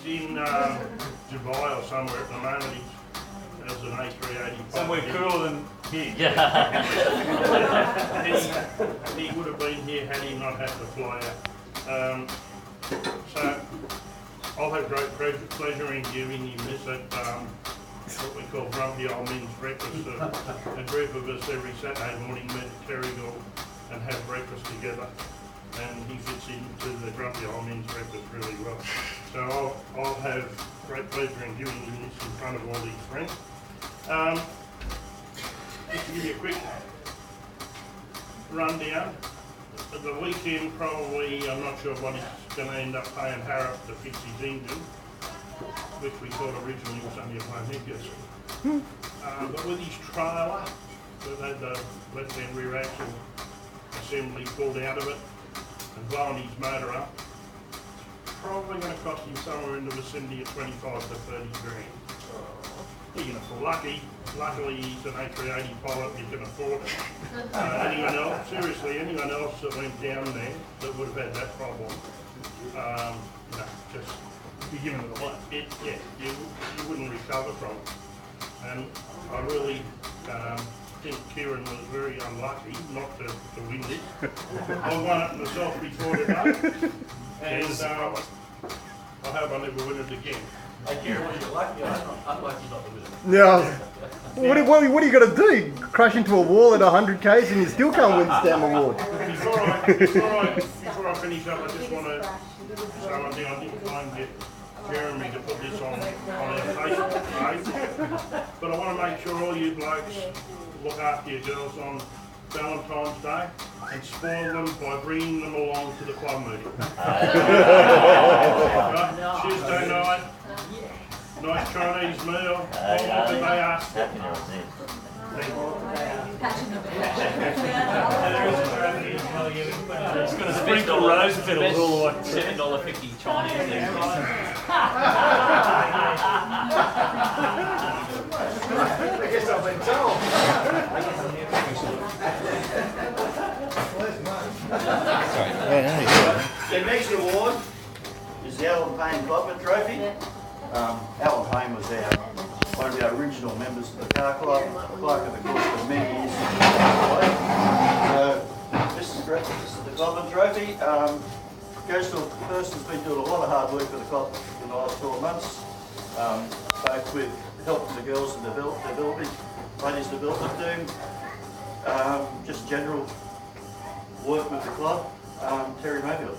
in Dubai or somewhere at the moment. He has an A380. Somewhere cooler than here. Yeah. He would have been here had he not had to fly out. So I'll have great pleasure in giving him this at what we call Grumpy Old Men's Breakfast. A group of us every Saturday morning meet at Terrigal and have breakfast together. And he fits into the Grumpy Old Men's Breakfast really well. So I'll have great pleasure in giving him this in front of all these friends. Just to give you a quick rundown. At the weekend, probably, I'm not sure what he's going to end up paying Harrop to fix his engine, which we thought originally was only a $100. But with his trailer, we've had the left-hand rear axle assembly pulled out of it and blowing his motor up. It's probably going to cost him somewhere in the vicinity of 25 to 30 grand. He can afford. Luckily he's an A380 pilot, he can afford it. Anyone else, seriously, anyone else that went down there that would have had that problem, no, just Be given it away. yeah, you wouldn't recover from it. And I really think Kieran was very unlucky not to win this. I won it myself before today, and I hope I never win it again. Hey, Kieran, was you lucky? I'm unlucky not to win it. Yeah. What are you going to do? Crash into a wall at 100 k's and you still can't win this damn award? Before I finish up, I just want to say one thing. I didn't try and get Jeremy to put this on our Facebook page, but I want to make sure all you blokes look after your girls on Valentine's Day and spoil them by bringing them along to the club meeting. Right? Tuesday night, nice Chinese meal, what do they ask for? It's going to sprinkle rose petals all the way. $7.50 Chinese. I guess I've been told. The next award is the Alan Payne Clubman Trophy. Alan Payne was one of our original members of the car club, clerk of the course for many years. This is the Clubman Trophy. Goes to a person who's been doing a lot of hard work for the club in the last 12 months, both with help from the girls and developing, ladies development team, just general work with the club. Terry Mayfield.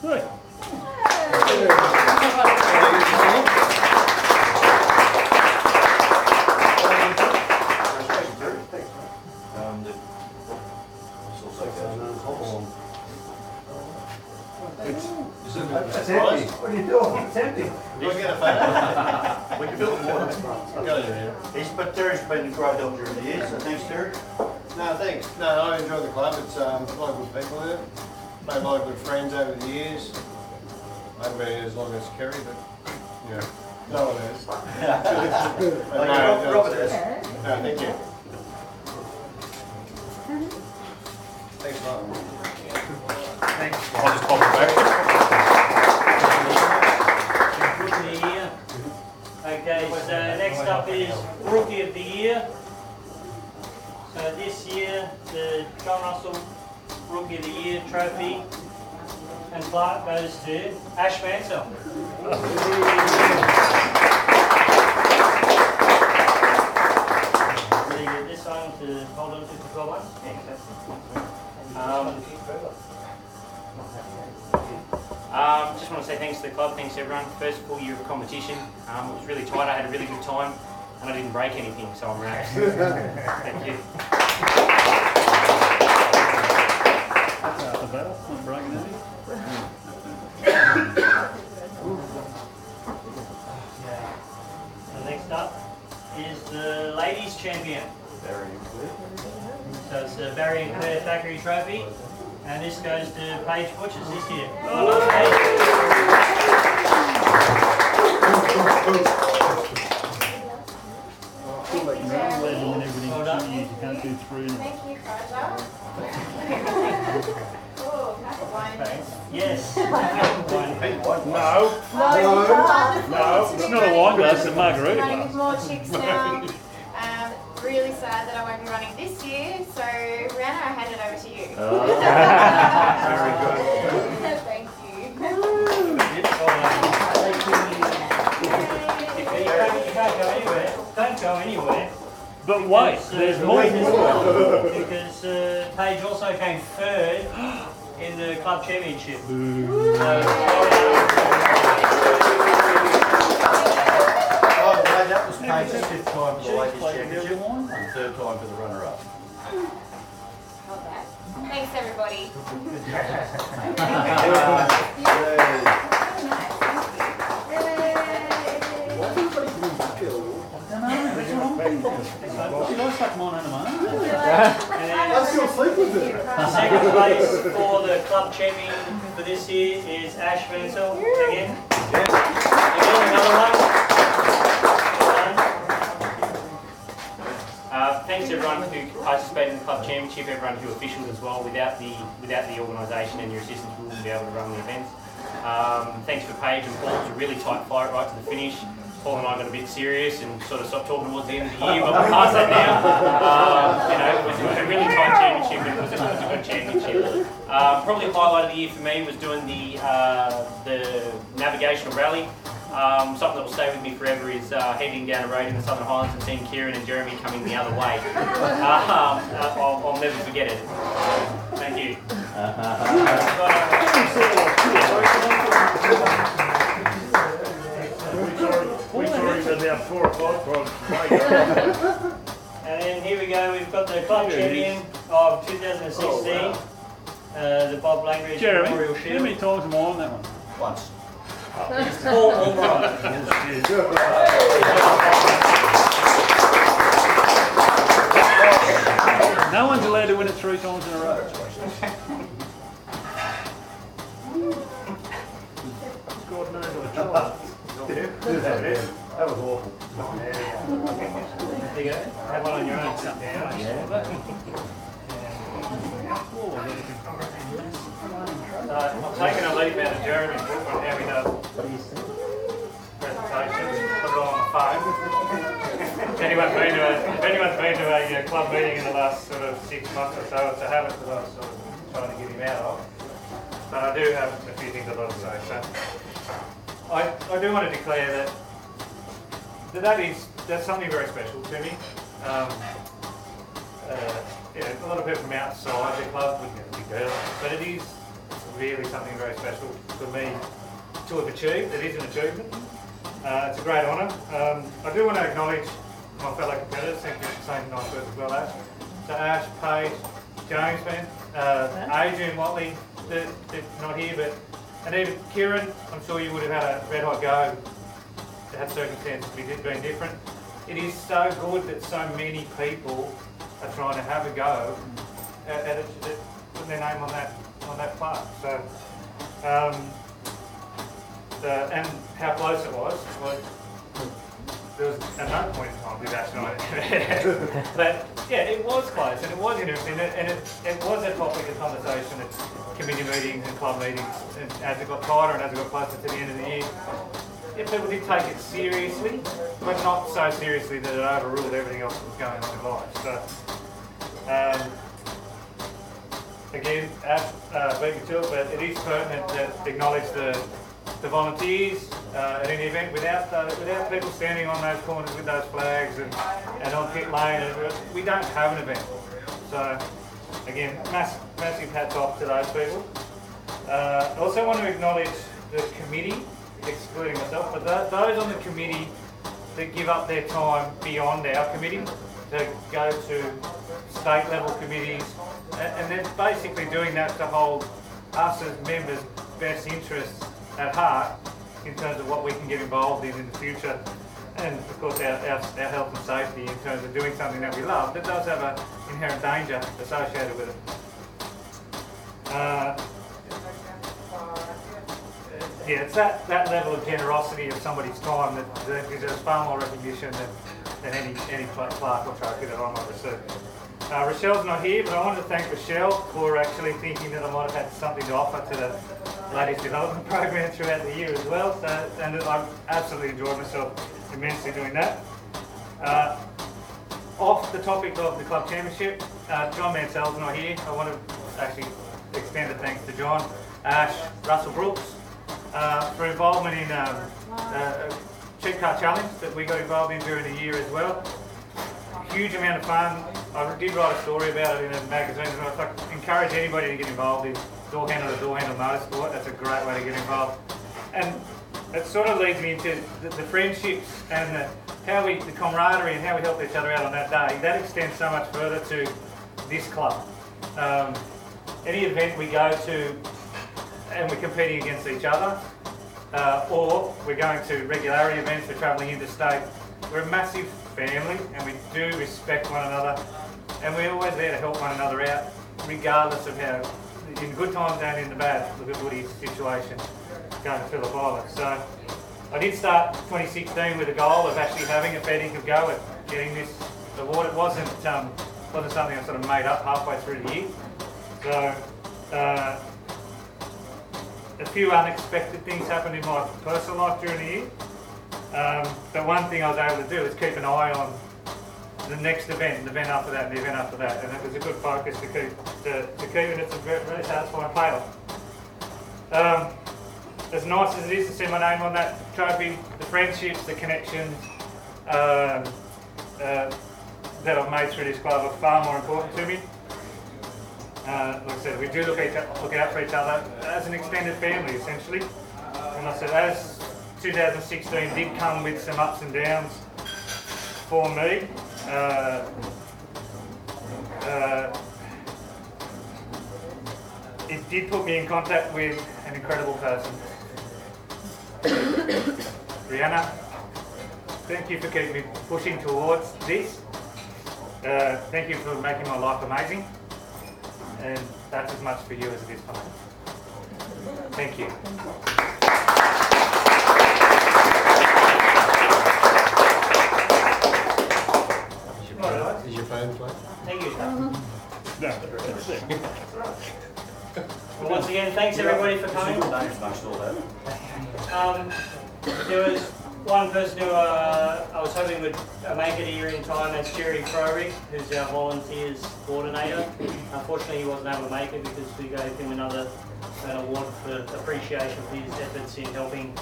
Good. It's empty. What are you doing? It's empty. We can build more. But Terry's been a great help during the years, so thanks, Terry. No, thanks. No, I enjoy the club. It's a lot of good people there. Made a lot of good friends over the years. I haven't been here as long as Kerry, but yeah, no one has. Robert has. No, thank you. Thanks a lot. Thanks. I'll just pop it back. Okay, so next up is Rookie of the Year. So this year, the John Russell Rookie of the Year trophy and plaque goes to Ash Mansell. So you get this one to hold on to for 12 months. Just want to say thanks to the club, thanks to everyone. First full year of competition. It was really tight, I had a really good time and I didn't break anything, so I'm relaxed. Thank you. The battle, not breaking anything. So next up is the ladies champion. So it's the Barry and Claire Thackeray Trophy, and this goes to Paige Butchers this year. Well done. You can't do three. Thank you, Fraser. Oh, Yes. no. No. wine glass and margarita Running with glass. more chicks now. Really sad that I won't be running this year, so Rihanna, I hand it over to you. Very good. Thank you. You can't go anywhere. Don't go anywhere. But wait, there's more. Because Paige also came third in the club championship. By the way, that was Paige's 5th time for the ladies' championship and 3rd time for the runner-up. Not bad. Thanks, everybody. Second place for the club champion for this year is Ash Mansell again. Again, another one. Thanks everyone who participated in the club championship, everyone who officials as well. Without the organisation and your assistance, we wouldn't be able to run the events. Thanks for Paige and Paul. It was a really tight fight right to the finish. Paul and I got a bit serious and sort of stopped talking towards the end of the year, but we're past that now. It was a really tight championship, and it was a good championship. Probably the highlight of the year for me was doing the navigational rally. Something that will stay with me forever is heading down a road in the Southern Highlands and seeing Kieran and Jeremy coming the other way. I'll never forget it. Thank you. We saw him about 4 o'clock. And then here we go, we've got the club champion of 2016, the Bob Langridge Memorial Jeremy, how Shield. many times am I on that one? Once. Paul Albright. No one's allowed to win it 3 times in a row. God knows what a child. That was awful. There you go, have one on your own. I'm taking a leaf out of Jeremy's book on how he does presentations, put it all on the phone. If anyone's been to a club meeting in the last sort of 6 months or so, it's a habit that I'm sort of trying to get him out of. But I do have a few things I'd like to say. So I do want to declare that's something very special to me. A lot of people from outside the club would be girls, but it is really something very special for me to have achieved. It is an achievement. It's a great honour. I do want to acknowledge my fellow competitors. Thank you for saying nice words as well, Ash. So Ash, Paige, James, man, Adrian, Watley, they're not here, and even Kieran, I'm sure you would have had a red hot go had circumstances been different. It is so good that so many people are trying to have a go at putting their name on that plaque. So, and how close it was there was at no point in time with Ash and I. But yeah, it was close and it was interesting, and it was a topic of conversation at committee meetings and club meetings, and as it got tighter and as it got closer to the end of the year. Yeah, people did take it seriously, but not so seriously that it overruled everything else that was going on in life. So, again, beat me to it, but it is pertinent to acknowledge the volunteers at any event. Without people standing on those corners with those flags and on pit lane, we don't have an event. So, again, massive hats off to those people. I also want to acknowledge the committee, excluding myself, but those on the committee that give up their time beyond our committee to go to state level committees, and they're basically doing that to hold us as members' best interests at heart in terms of what we can get involved in the future, and of course our health and safety in terms of doing something that we love that does have an inherent danger associated with it. Yeah, it's that level of generosity of somebody's time that gives us far more recognition than any plaque or trophy that I might receive. Rochelle's not here, but I wanted to thank Rochelle for actually thinking that I might have had something to offer to ladies development program throughout the year as well. So, and I've absolutely enjoyed myself immensely doing that. Off the topic of the club championship, John Mansell's not here. I want to actually extend a thanks to John, Ash, Russell Brooks for involvement in a cheap car challenge that we got involved in during the year as well. Huge amount of fun. I did write a story about it in a magazine, and I encourage anybody to get involved in door handle to door handle motorsport. That's a great way to get involved. And it sort of leads me into the friendships and the camaraderie and how we help each other out on that day. That extends so much further to this club. Any event we go to and we're competing against each other, or we're going to regularity events, we're travelling interstate, we're a massive family and we do respect one another, and we're always there to help one another out, regardless of how, in good times and in the bad. Look at Woody's situation going to Phillip Island. So I did start 2016 with a goal of actually having a fair dinkum go at getting this award. It wasn't something I sort of made up halfway through the year. So a few unexpected things happened in my personal life during the year. But one thing I was able to do is keep an eye on the next event, the event after that, and the event after that, and it was a good focus to keep, and it's a very satisfying payoff. As nice as it is to see my name on that trophy, the friendships, the connections that I've made through this club are far more important to me. Like I said, we do look out for each other as an extended family, essentially. And like I said, as 2016 did come with some ups and downs for me, it did put me in contact with an incredible person. Brianna, thank you for keeping me pushing towards this. Thank you for making my life amazing. And that's as much for you as it is for me. Thank you. Is your phone playing? Thank you. No, that's it. Well, once again, thanks everybody for coming. There was one person who I was hoping would make it here in time. That's Jerry Crowry, who's our volunteers coordinator. Unfortunately, he wasn't able to make it because we gave him an award for appreciation for his efforts in helping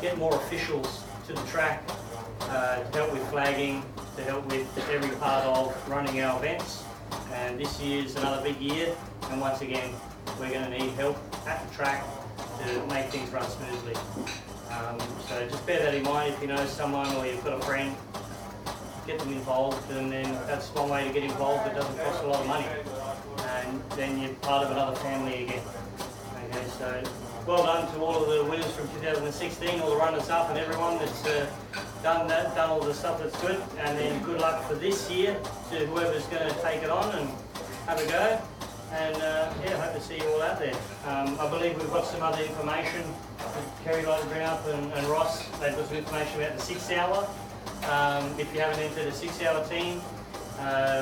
get more officials to the track, to help with flagging, to help with every part of running our events. And this year's another big year, and once again, we're going to need help at the track to make things run smoothly. So just bear that in mind. If you know someone or you've got a friend, get them involved, and then that's one way to get involved. It doesn't cost a lot of money, and then you're part of another family again. Okay, so well done to all of the winners from 2016, all the runners up, and everyone that's done all the stuff that's good. And then good luck for this year to whoever's going to take it on and have a go. And yeah, hope to see you all out there. I believe we've got some other information that Kerry likes to bring up, and Ross, they've got some information about the 6 hour. If you haven't entered a 6 hour team,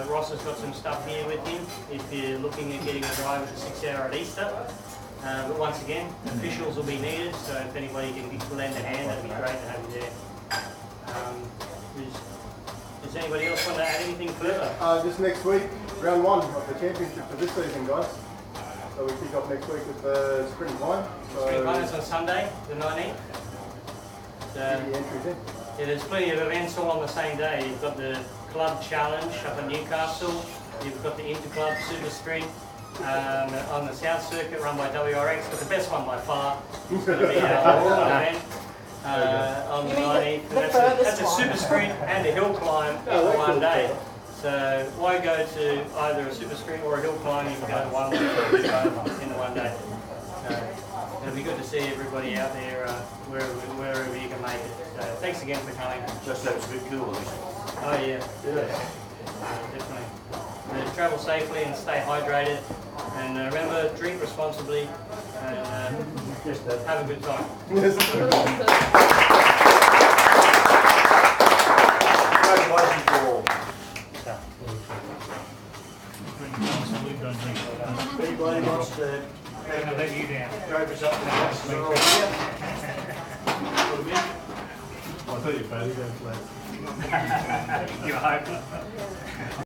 Ross has got some stuff here with him if you're looking at getting a drive at the 6 hour at Easter. But once again, officials will be needed, so if anybody can lend a hand, that'd be great to have you there. Does anybody else want to add anything further? Just next week, round 1 of the championship for this season, guys. So we kick off next week with the sprint line. Sprint line is on Sunday, the 19th. So, yeah, there's plenty of events all on the same day. You've got the club challenge up in Newcastle. You've got the Interclub Super Sprint on the South Circuit run by WRX, but the best one by far is going to be our Barton event. On the 19th. That's a super sprint and a hill climb in one day. So why go to either a super sprint or a hill climb? You can go to one in one day. It'll be good to see everybody out there wherever you can make it. So thanks again for coming. Just that it's a bit cool, isn't it? Oh yeah, definitely. Travel safely and stay hydrated. And remember, drink responsibly and have a good time. Congratulations to all. Anybody wants to I'm going to let you down. drive us up now? thought you fatty, that's last. You hope.